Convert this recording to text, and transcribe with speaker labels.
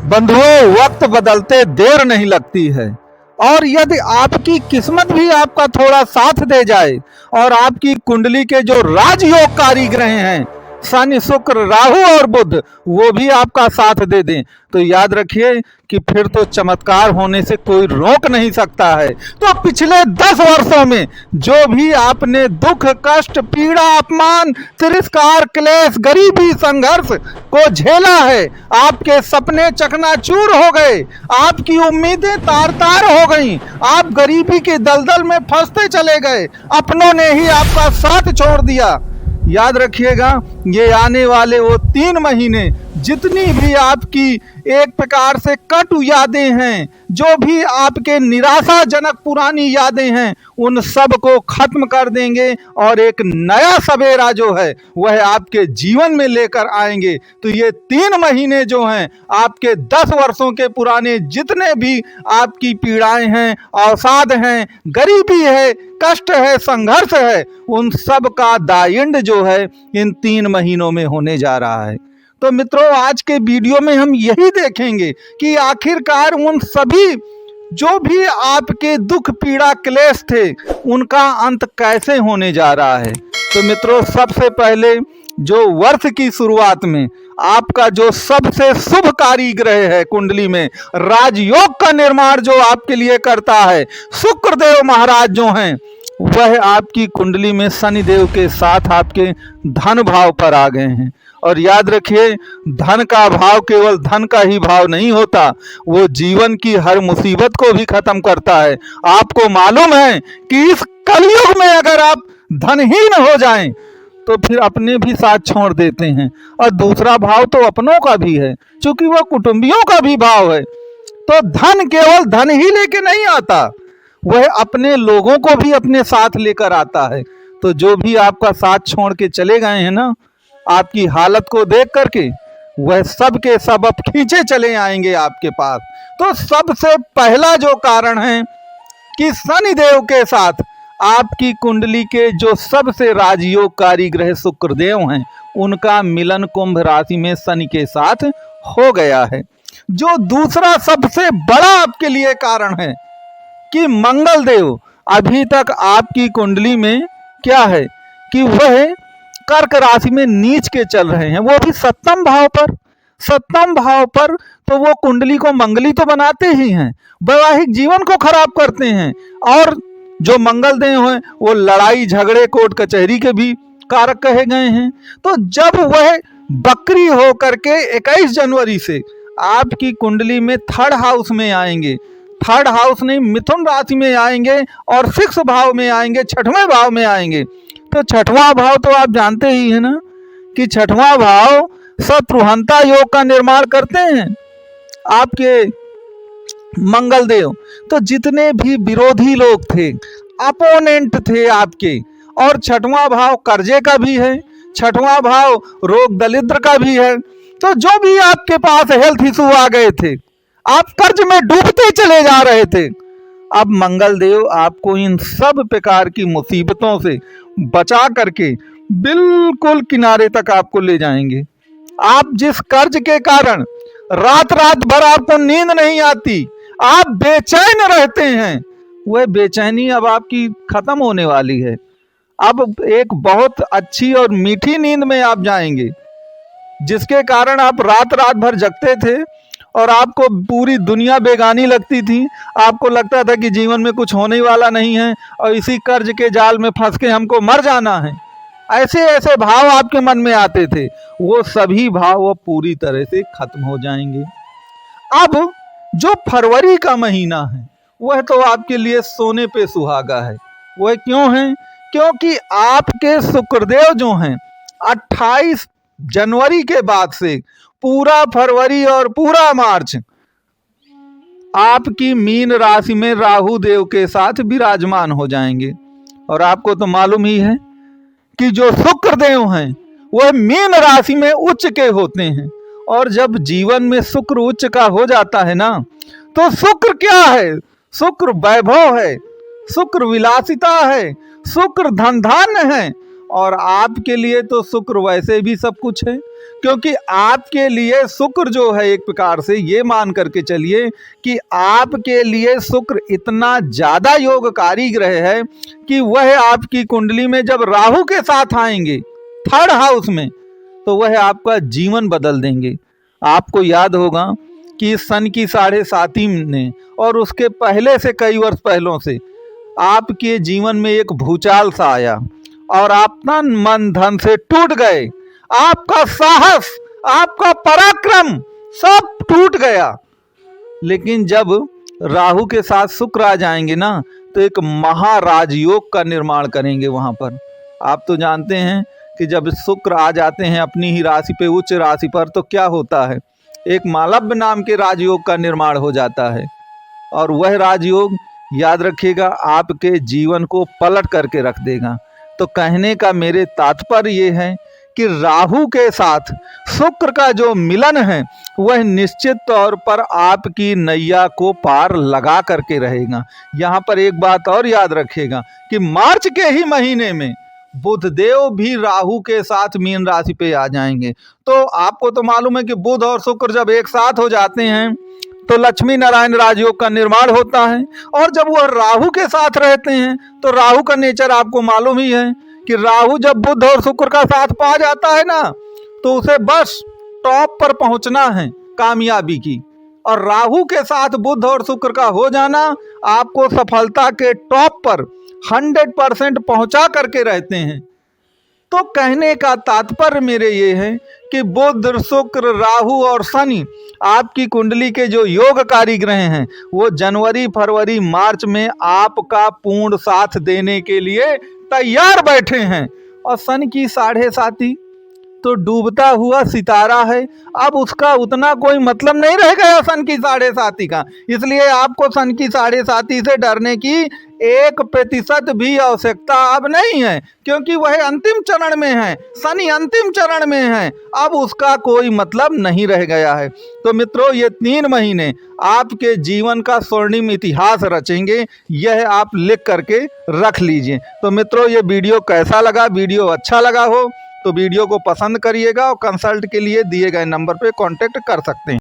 Speaker 1: बंधुओं, वक्त बदलते देर नहीं लगती है। और यदि आपकी किस्मत भी आपका थोड़ा साथ दे जाए और आपकी कुंडली के जो राजयोगकारी ग्रह हैं शनि, शुक्र, राहु और बुध, वो भी आपका साथ दे दें, तो याद रखिए कि फिर तो चमत्कार होने से कोई रोक नहीं सकता है। तो पिछले 10 वर्षों में जो भी आपने दुख, कष्ट, पीड़ा, अपमान, तिरस्कार, क्लेश, गरीबी, संघर्ष को झेला है, आपके सपने चकनाचूर हो गए, आपकी उम्मीदें तार तार हो गईं, आप गरीबी के दलदल में फंसते चले गए, अपनों ने ही आपका साथ छोड़ दिया। याद रखिएगा, ये आने वाले वो 3 महीने जितनी भी आपकी एक प्रकार से कटु यादें हैं, जो भी आपके निराशाजनक पुरानी यादें हैं, उन सब को खत्म कर देंगे और एक नया सवेरा जो है वह आपके जीवन में लेकर आएंगे। तो ये 3 महीने जो हैं आपके 10 वर्षों के पुराने जितने भी आपकी पीड़ाएं हैं, अवसाद हैं, गरीबी है, कष्ट है, संघर्ष है, उन सब का दायिंड जो है इन 3 महीनों में होने जा रहा है। तो मित्रों, आज के वीडियो में हम यही देखेंगे कि आखिरकार उन सभी जो भी आपके दुख, पीड़ा, क्लेश थे, उनका अंत कैसे होने जा रहा है। तो मित्रों, सबसे पहले जो वर्ष की शुरुआत में आपका जो सबसे शुभकारी ग्रह है कुंडली में, राजयोग का निर्माण जो आपके लिए करता है, शुक्रदेव महाराज जो हैं, वह आपकी कुंडली में शनिदेव के साथ आपके धन भाव पर आ गए हैं। और याद रखिए, धन का भाव केवल धन का ही भाव नहीं होता, वो जीवन की हर मुसीबत को भी खत्म करता है। आपको मालूम है कि इस कलयुग में अगर आप धनहीन हो जाएं तो फिर अपने भी साथ छोड़ देते हैं, और दूसरा भाव तो अपनों का भी है, क्योंकि वह कुटुंबियों का भी भाव है। तो धन केवल धन ही लेके नहीं आता, वह अपने लोगों को भी अपने साथ लेकर आता है। तो जो भी आपका साथ छोड़ के चले गए हैं ना, आपकी हालत को देख करके वह सब के सब अब खींचे चले आएंगे आपके पास। तो सबसे पहला जो कारण है कि शनिदेव के साथ आपकी कुंडली के जो सबसे राजयोगकारी ग्रह शुक्रदेव हैं, उनका मिलन कुंभ राशि में शनि के साथ हो गया है। जो दूसरा सबसे बड़ा आपके लिए कारण है कि मंगल देव अभी तक आपकी कुंडली में क्या है कि वह कर्क राशि में नीच के चल रहे हैं, वो भी 7वें भाव पर। 7वें भाव पर तो वो कुंडली को मंगली तो बनाते ही हैं, वैवाहिक जीवन को खराब करते हैं, और जो मंगल देव हैं वो लड़ाई झगड़े कोर्ट कचहरी के भी कारक कहे गए हैं। तो जब वह बकरी हो करके 21 जनवरी से आपकी कुंडली में 3rd हाउस में आएंगे, 3rd हाउस नहीं, मिथुन राशि में आएंगे, और 6 भाव में आएंगे, 6वें भाव में आएंगे। तो 6वां भाव तो आप जानते ही है ना कि 6वां भाव शत्रुहंता योग का निर्माण करते हैं आपके मंगल देव। तो जितने भी विरोधी लोग थे, अपोनेंट थे आपके, और 6वां भाव कर्जे का भी है, 6वां भाव रोग दरिद्र का भी है। तो जो भी आपके पास हेल्थ इशू आ गए थे, आप कर्ज में डूबते चले जा रहे थे, अब मंगल देव आपको इन सब प्रकार की मुसीबतों से बचा करके बिल्कुल किनारे तक आपको ले जाएंगे। आप जिस कर्ज के कारण रात रात भर आपको नींद नहीं आती, आप बेचैन रहते हैं, वह बेचैनी अब आपकी खत्म होने वाली है। अब एक बहुत अच्छी और मीठी नींद में आप जाएंगे, जिसके कारण आप रात रात भर जगते थे और आपको पूरी दुनिया बेगानी लगती थी। आपको लगता था कि जीवन में कुछ होने वाला नहीं है और इसी कर्ज के जाल में फंस के हमको मर जाना है। ऐसे ऐसे भाव आपके मन में आते थे, वो सभी भाव वो पूरी तरह से खत्म हो जाएंगे। अब जो फरवरी का महीना है वह तो आपके लिए सोने पे सुहागा है। वह क्यों है? क्योंकि आपके शुक्रदेव जो हैं 28 जनवरी के बाद से पूरा फरवरी और पूरा मार्च आपकी मीन राशि में राहु देव के साथ विराजमान हो जाएंगे। और आपको तो मालूम ही है कि जो शुक्रदेव हैं वह मीन राशि में उच्च के होते हैं, और जब जीवन में शुक्र उच्च का हो जाता है ना, तो शुक्र क्या है? शुक्र वैभव है, शुक्र विलासिता है, शुक्र धन धान्य है, और आपके लिए तो शुक्र वैसे भी सब कुछ है, क्योंकि आपके लिए शुक्र जो है, एक प्रकार से ये मान करके चलिए कि आपके लिए शुक्र इतना ज़्यादा योगकारी ग्रह है कि वह आपकी कुंडली में जब राहु के साथ आएंगे थर्ड हाउस में, तो वह आपका जीवन बदल देंगे। आपको याद होगा कि सन की 7.5 ने और उसके पहले से कई वर्ष पहलों से आपके जीवन में एक भूचाल सा आया और आप तन मन धन से टूट गए। आपका साहस, आपका पराक्रम सब टूट गया। लेकिन जब राहु के साथ शुक्र आ जाएंगे ना, तो एक महाराजयोग का निर्माण करेंगे वहां पर। आप तो जानते हैं कि जब शुक्र आ जाते हैं अपनी ही राशि पे, उच्च राशि पर, तो क्या होता है, एक मालव्य नाम के राजयोग का निर्माण हो जाता है। और वह राजयोग याद रखिएगा आपके जीवन को पलट करके रख देगा। तो कहने का मेरे तात्पर्य ये है कि राहु के साथ शुक्र का जो मिलन है वह निश्चित तौर पर आपकी नैया को पार लगा करके रहेगा। यहाँ पर एक बात और याद रखिएगा कि मार्च के ही महीने में बुधदेव भी राहु के साथ मीन राशि पे आ जाएंगे। तो आपको तो मालूम है कि बुध और शुक्र जब एक साथ हो जाते हैं तो लक्ष्मी नारायण राजयोग का निर्माण होता है। और जब वह राहु के साथ रहते हैं तो राहु का नेचर आपको मालूम ही है कि राहु जब बुध और शुक्र का साथ पा जाता है ना, तो उसे बस टॉप पर पहुंचना है कामयाबी की। और राहु के साथ बुध और शुक्र का हो जाना आपको सफलता के टॉप पर 100% पहुंचा करके रहते हैं। तो कहने का तात्पर्य मेरे ये है कि बुध, शुक्र, राहु और शनि आपकी कुंडली के जो योगकारी ग्रह हैं वो जनवरी, फरवरी, मार्च में आपका पूर्ण साथ देने के लिए तैयार बैठे हैं। और शनि की 7.5 तो डूबता हुआ सितारा है, अब उसका उतना कोई मतलब नहीं रह गया सन की 7.5 का। इसलिए आपको सन की 7.5 से डरने की 1% भी आवश्यकता अब नहीं है, क्योंकि वह अंतिम चरण में है, शनि अंतिम चरण में है, अब उसका कोई मतलब नहीं रह गया है। तो मित्रों, ये 3 महीने आपके जीवन का स्वर्णिम इतिहास रचेंगे, यह आप लिख करके रख लीजिए। तो मित्रों, ये वीडियो कैसा लगा? वीडियो अच्छा लगा हो तो वीडियो को पसंद करिएगा और कंसल्ट के लिए दिए गए नंबर पे कांटेक्ट कर सकते हैं।